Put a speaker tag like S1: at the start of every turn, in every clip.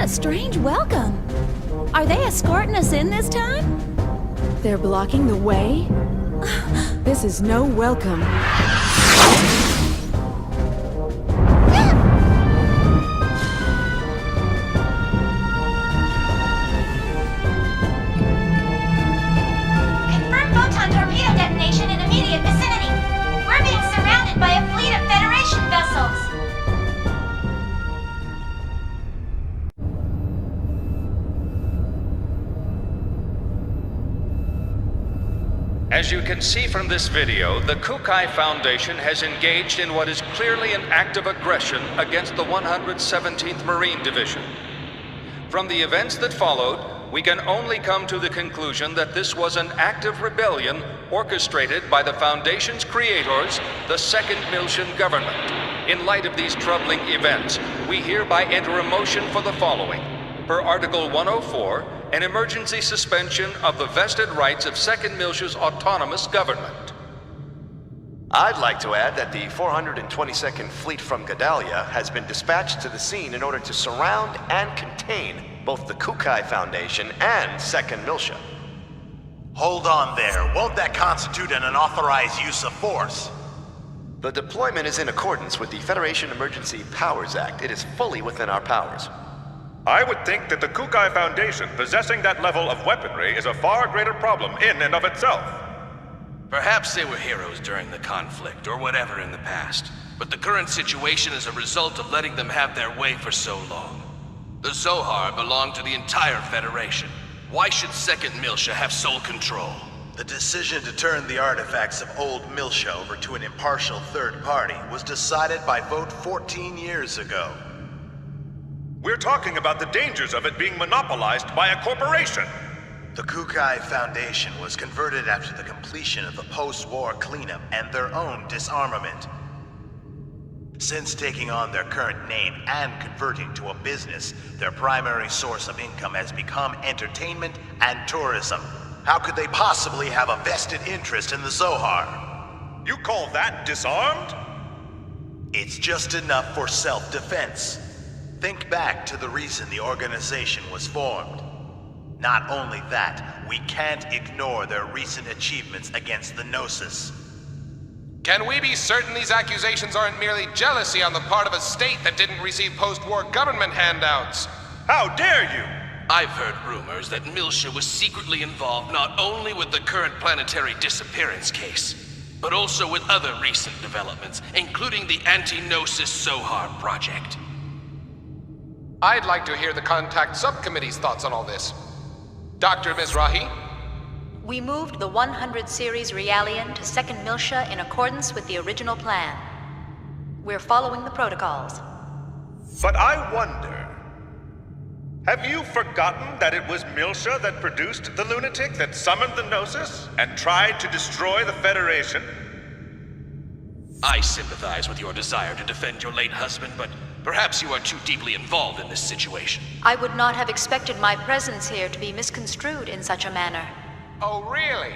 S1: a strange welcome. Are they escorting us in this time?
S2: They're blocking the way? This is no welcome.
S3: Confirm photon torpedo detonation in immediate vicinity. We're being surrounded by a fleet of Federation vessels.
S4: As you can see from this video, the Kukai Foundation has engaged in what is clearly an act of aggression against the 117th Marine Division. From the events that followed, we can only come to the conclusion that this was an act of rebellion orchestrated by the Foundation's creators, the 2nd Miltian government. In light of these troubling events, we hereby enter a motion for the following. Per Article 104, an emergency suspension of the vested rights of 2nd Miltia's autonomous government.
S5: I'd like to add that the 422nd Fleet from Gedalia has been dispatched to the scene in order to surround and contain both the Kukai Foundation and 2nd Miltia.
S6: Hold on there. Won't that constitute an unauthorized use of force?
S5: The deployment is in accordance with the Federation Emergency Powers Act. It is fully within our powers.
S7: I would think that the Kukai Foundation possessing that level of weaponry is a far greater problem in and of itself.
S8: Perhaps they were heroes during the conflict, or whatever in the past. But the current situation is a result of letting them have their way for so long. The Zohar belong to the entire Federation. Why should 2nd Miltia have sole control?
S6: The decision to turn the artifacts of old Miltia over to an impartial third party was decided by vote 14 years ago.
S7: We're talking about the dangers of it being monopolized by a corporation.
S6: The Kukai Foundation was converted after the completion of the post-war cleanup and their own disarmament. Since taking on their current name and converting to a business, their primary source of income has become entertainment and tourism. How could they possibly have a vested interest in the Zohar?
S7: You call that disarmed?
S6: It's just enough for self-defense. Think back to the reason the organization was formed. Not only that, we can't ignore their recent achievements against the Gnosis.
S9: Can we be certain these accusations aren't merely jealousy on the part of a state that didn't receive post-war government handouts?
S7: How dare you!
S8: I've heard rumors that Miltia was secretly involved not only with the current planetary disappearance case, but also with other recent developments, including the anti-Gnosis Zohar project.
S9: I'd like to hear the Contact Subcommittee's thoughts on all this. Dr. Mizrahi?
S10: We moved the 100 series Realian to 2nd Miltia in accordance with the original plan. We're following the protocols.
S7: But I wonder, have you forgotten that it was Miltia that produced the lunatic that summoned the Gnosis and tried to destroy the Federation?
S8: I sympathize with your desire to defend your late husband, but perhaps you are too deeply involved in this situation.
S10: I would not have expected my presence here to be misconstrued in such a manner.
S9: Oh, really?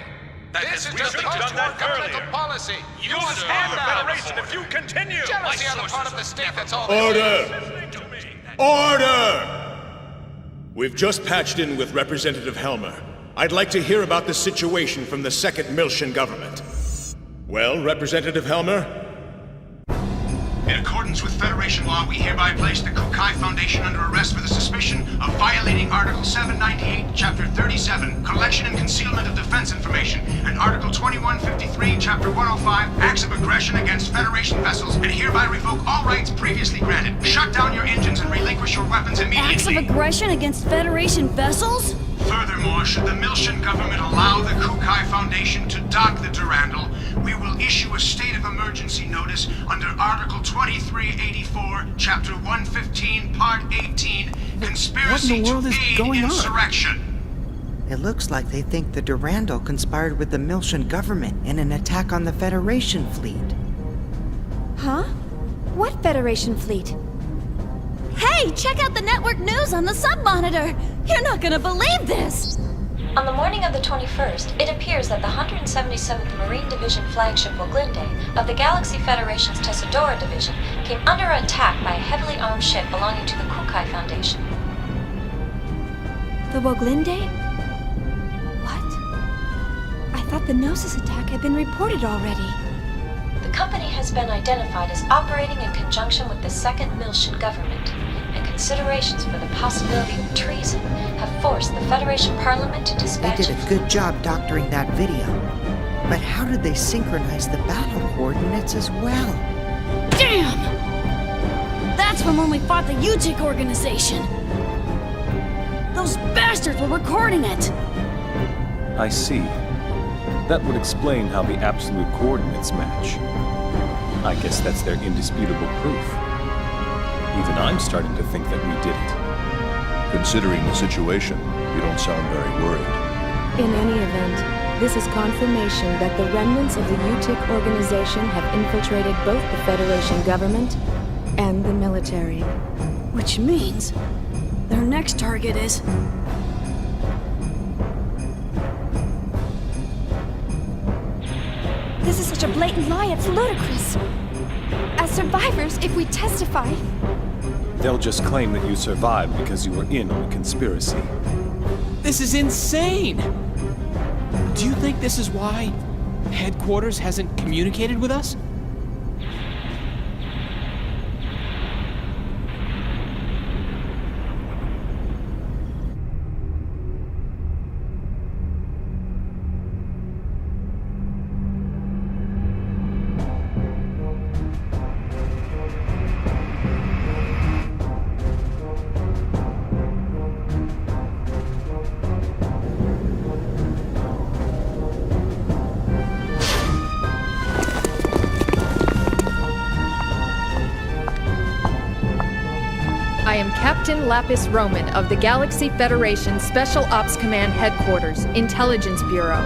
S9: This is just post-war governmental policy.
S7: You will destroy the Federation if you continue!
S9: Jealousy on the part of the state, that's all.
S11: Order! Order! We've just patched in with Representative Helmer. I'd like to hear about the situation from the 2nd Miltian government. Well, Representative Helmer?
S12: In accordance with Federation law, we hereby place the Kukai Foundation under arrest for the suspicion of violating Article 798, Chapter 37, Collection and Concealment of Defense Information, and Article 2153, Chapter 105, Acts of Aggression against Federation vessels, and hereby revoke all rights previously granted. Shut down your engines and relinquish your weapons immediately.
S1: Acts of aggression against Federation vessels?
S12: Furthermore, should the Miltian government allow the Kukai Foundation to dock the Durandal, we will issue a state of emergency notice under Article 2384, Chapter 115, Part 18, Conspiracy to Aid Insurrection.
S13: It looks like they think the Durandal conspired with the Miltian government in an attack on the Federation fleet.
S1: Huh? What Federation fleet? Hey, check out the network news on the sub-monitor! You're not gonna believe this!
S10: On the morning of the 21st, it appears that the 177th Marine Division flagship Woglinde of the Galaxy Federation's Tessadora Division came under attack by a heavily armed ship belonging to the Kukai Foundation.
S1: The Woglinde? What? I thought the Gnosis attack had been reported already.
S10: The company has been identified as operating in conjunction with the Second Miltian government, and considerations for the possibility of treason have forced the Federation Parliament to
S13: They
S10: dispatch...
S13: did a good job doctoring that video. But how did they synchronize the battle coordinates as well?
S1: Damn! That's from when we fought the UTIC organization! Those bastards were recording it!
S14: I see. That would explain how the absolute coordinates match. I guess that's their indisputable proof. Even I'm starting to think that we did it.
S15: Considering the situation, you don't sound very worried.
S2: In any event, this is confirmation that the remnants of the UTIC organization have infiltrated both the Federation government and the military.
S1: Which means their next target is... This is such a blatant lie, it's ludicrous. As survivors, if we testify...
S14: They'll just claim that you survived because you were in on the conspiracy.
S16: This is insane! Do you think this is why headquarters hasn't communicated with us?
S17: I am Captain Lapis Roman of the Galaxy Federation Special Ops Command Headquarters, Intelligence Bureau.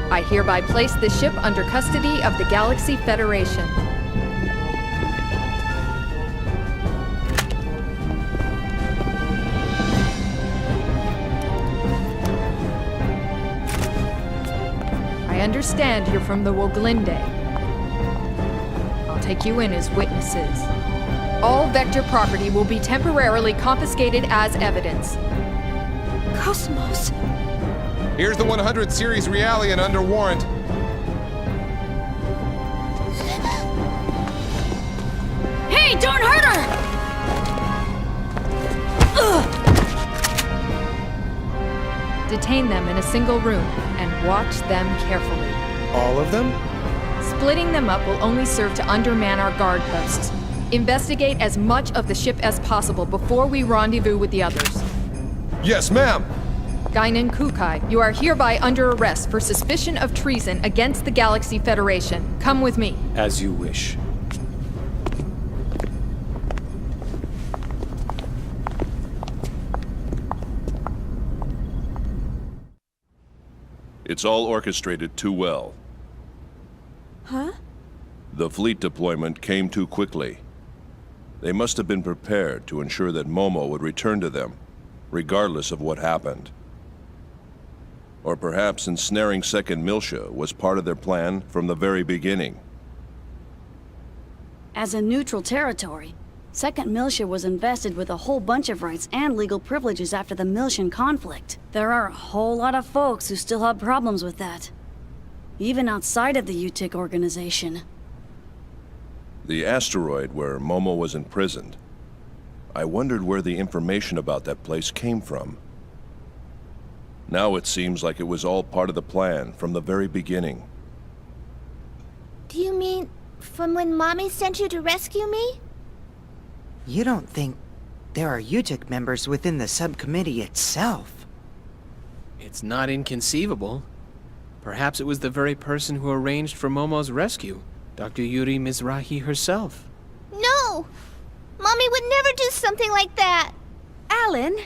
S17: I hereby place the ship under custody of the Galaxy Federation. I understand you're from the Woglinde. I'll take you in as witnesses. All Vector property will be temporarily confiscated as evidence.
S1: KOS-MOS!
S9: Here's the 100 Series Realian under warrant.
S1: Hey, don't hurt her!
S17: Detain them in a single room and watch them carefully.
S9: All of them?
S17: Splitting them up will only serve to underman our guard posts. Investigate as much of the ship as possible before we rendezvous with the others.
S9: Yes, ma'am!
S17: Guinan Kukai, you are hereby under arrest for suspicion of treason against the Galaxy Federation. Come with me.
S14: As you wish.
S15: It's all orchestrated too well.
S2: Huh?
S15: The fleet deployment came too quickly. They must have been prepared to ensure that Momo would return to them, regardless of what happened. Or perhaps ensnaring 2nd Miltia was part of their plan from the very beginning.
S18: As a neutral territory, 2nd Miltia was invested with a whole bunch of rights and legal privileges after the Miltian conflict. There are a whole lot of folks who still have problems with that. Even outside of the UTIC organization.
S15: The asteroid where Momo was imprisoned. I wondered where the information about that place came from. Now it seems like it was all part of the plan from the very beginning.
S19: Do you mean from when Mommy sent you to rescue me?
S13: You don't think there are UTIC members within the subcommittee itself?
S16: It's not inconceivable. Perhaps it was the very person who arranged for Momo's rescue, Dr. Yuri Mizrahi herself.
S19: No! Mommy would never do something like that!
S1: Alan?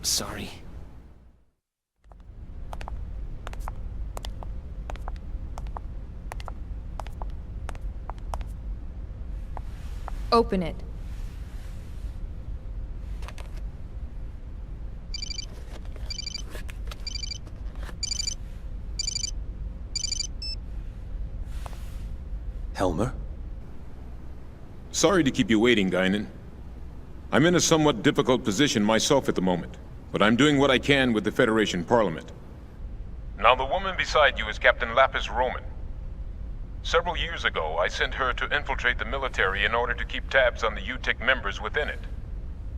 S16: Sorry.
S17: Open it.
S14: Helmer?
S20: Sorry to keep you waiting, Guinan. I'm in a somewhat difficult position myself at the moment, but I'm doing what I can with the Federation Parliament. Now, the woman beside you is Captain Lapis Roman. Several years ago, I sent her to infiltrate the military in order to keep tabs on the UTIC members within it.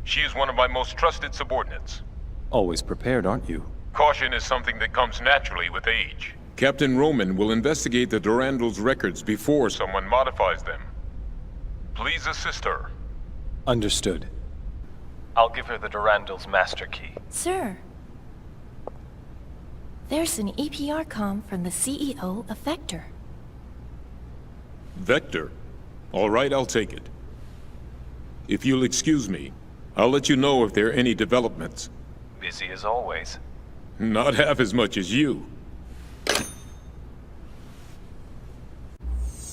S20: She is one of my most trusted subordinates.
S14: Always prepared, aren't you?
S20: Caution is something that comes naturally with age. Captain Roman will investigate the Durandal's records before someone modifies them. Please assist her.
S14: Understood.
S21: I'll give her the Durandal's master key.
S1: Sir, there's an EPR comm from the CEO of Vector.
S20: Vector? All right, I'll take it. If you'll excuse me, I'll let you know if there are any developments.
S21: Busy as always.
S20: Not half as much as you.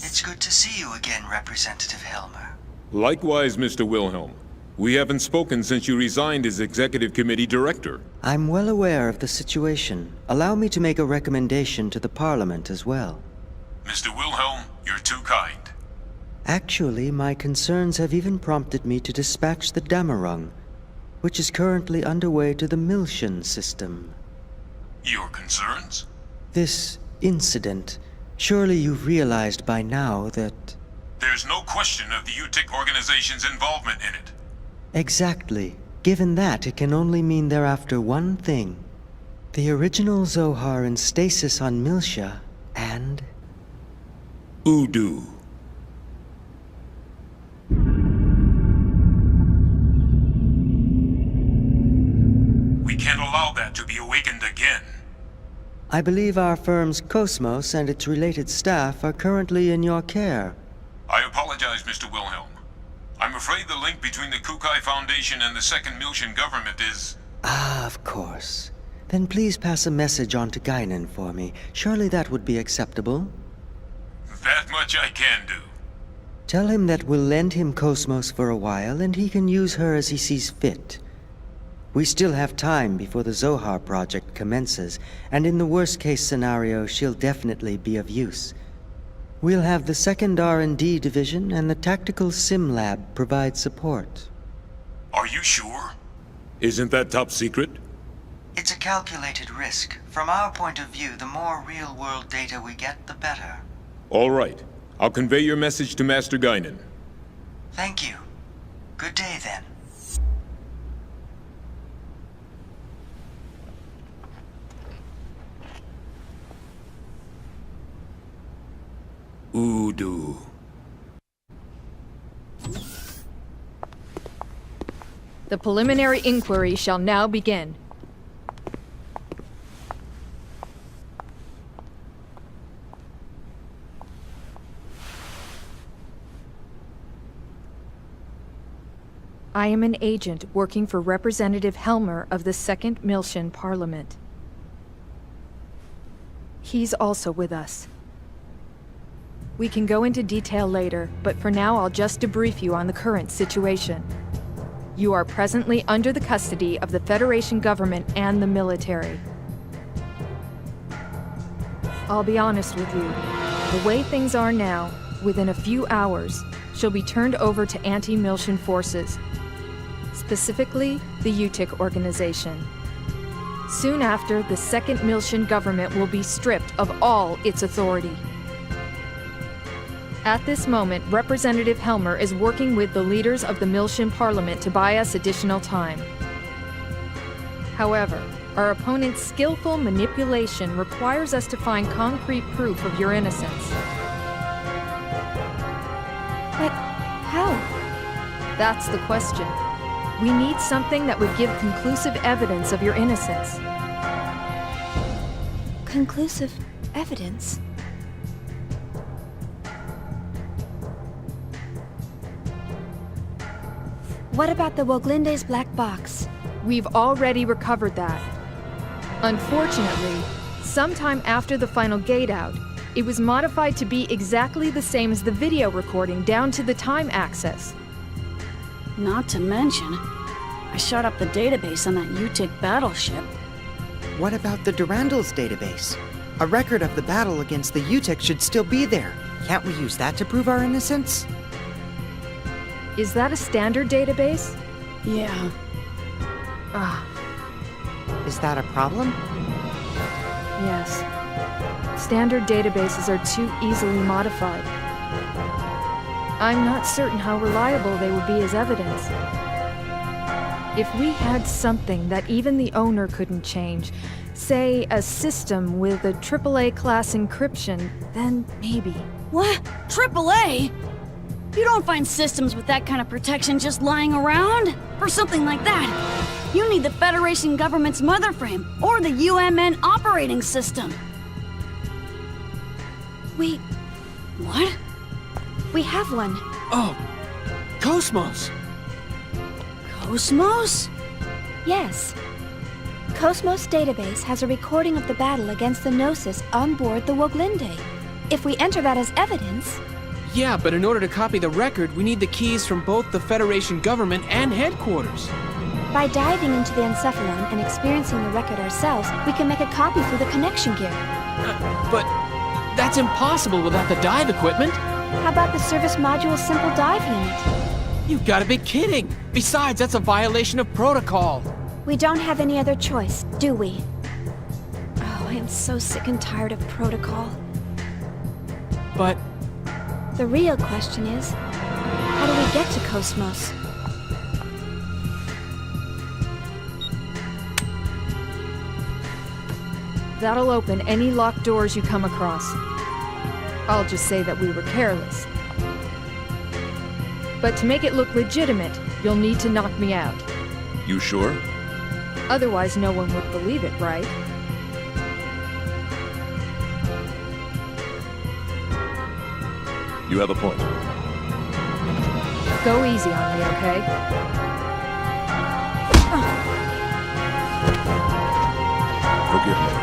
S13: It's good to see you again, Representative Helmer.
S20: Likewise, Mr. Wilhelm. We haven't spoken since you resigned as Executive Committee Director.
S13: I'm well aware of the situation. Allow me to make a recommendation to the Parliament as well.
S20: Mr. Wilhelm, you're too kind.
S13: Actually, my concerns have even prompted me to dispatch the Damarung, which is currently underway to the Milshan system.
S20: Your concerns?
S13: This incident, surely you've realized by now that...
S20: There's no question of the UTIC organization's involvement in it.
S13: Exactly. Given that, it can only mean they're after one thing. The original Zohar in stasis on Milsha, and...
S20: Udu. We can't allow that to be awakened again.
S13: I believe our firm's KOS-MOS and its related staff are currently in your care.
S20: I apologize, Mr. Wilhelm. I'm afraid the link between the Kukai Foundation and the Second Milshan government is...
S13: Ah, of course. Then please pass a message on to Guinan for me. Surely that would be acceptable.
S20: That much I can do.
S13: Tell him that we'll lend him KOS-MOS for a while and he can use her as he sees fit. We still have time before the Zohar project commences, and in the worst-case scenario, she'll definitely be of use. We'll have the second R&D division and the tactical sim lab provide support.
S20: Are you sure? Isn't that top secret?
S13: It's a calculated risk. From our point of view, the more real-world data we get, the better.
S20: All right. I'll convey your message to Master Guinan.
S13: Thank you. Good day, then.
S20: Udu.
S17: The preliminary inquiry shall now begin. I am an agent working for Representative Helmer of the Second Milshan Parliament. He's also with us. We can go into detail later, but for now I'll just debrief you on the current situation. You are presently under the custody of the Federation government and the military. I'll be honest with you. The way things are now, within a few hours, she'll be turned over to anti-Milshan forces, specifically the UTIC organization. Soon after, the Second Milshan government will be stripped of all its authority. At this moment, Representative Helmer is working with the leaders of the Milshan Parliament to buy us additional time. However, our opponent's skillful manipulation requires us to find concrete proof of your innocence.
S1: But how?
S17: That's the question. We need something that would give conclusive evidence of your innocence.
S1: Conclusive evidence? What about the Woglinde's black box?
S17: We've already recovered that. Unfortunately, sometime after the final gate out, it was modified to be exactly the same as the video recording down to the time access.
S18: Not to mention, I shot up the database on that UTIC battleship.
S13: What about the Durandal's database? A record of the battle against the UTIC should still be there. Can't we use that to prove our innocence?
S17: Is that a standard database?
S18: Yeah.
S13: Is that a problem?
S17: Yes. Standard databases are too easily modified. I'm not certain how reliable they would be as evidence. If we had something that even the owner couldn't change, say a system with a AAA class encryption, then maybe.
S18: What? AAA? You don't find systems with that kind of protection just lying around? For something like that, you need the Federation government's mother frame, or the UMN operating system. What?
S1: We have one.
S16: Oh, KOS-MOS!
S18: KOS-MOS?
S1: Yes. KOS-MOS database has a recording of the battle against the Gnosis on board the Woglinde. If we enter that as evidence...
S16: Yeah, but in order to copy the record, we need the keys from both the Federation government and headquarters.
S1: By diving into the encephalon and experiencing the record ourselves, we can make a copy through the connection gear.
S16: But that's impossible without the dive equipment.
S1: How about the service module simple dive unit?
S16: You've got to be kidding! Besides, that's a violation of protocol.
S1: We don't have any other choice, do we? Oh, I am so sick and tired of protocol.
S16: But...
S1: The real question is, how do we get to KOS-MOS?
S17: That'll open any locked doors you come across. I'll just say that we were careless. But to make it look legitimate, you'll need to knock me out.
S15: You sure?
S17: Otherwise, no one would believe it, right?
S15: You have a point.
S17: Go easy on me, okay?
S15: Forgive me.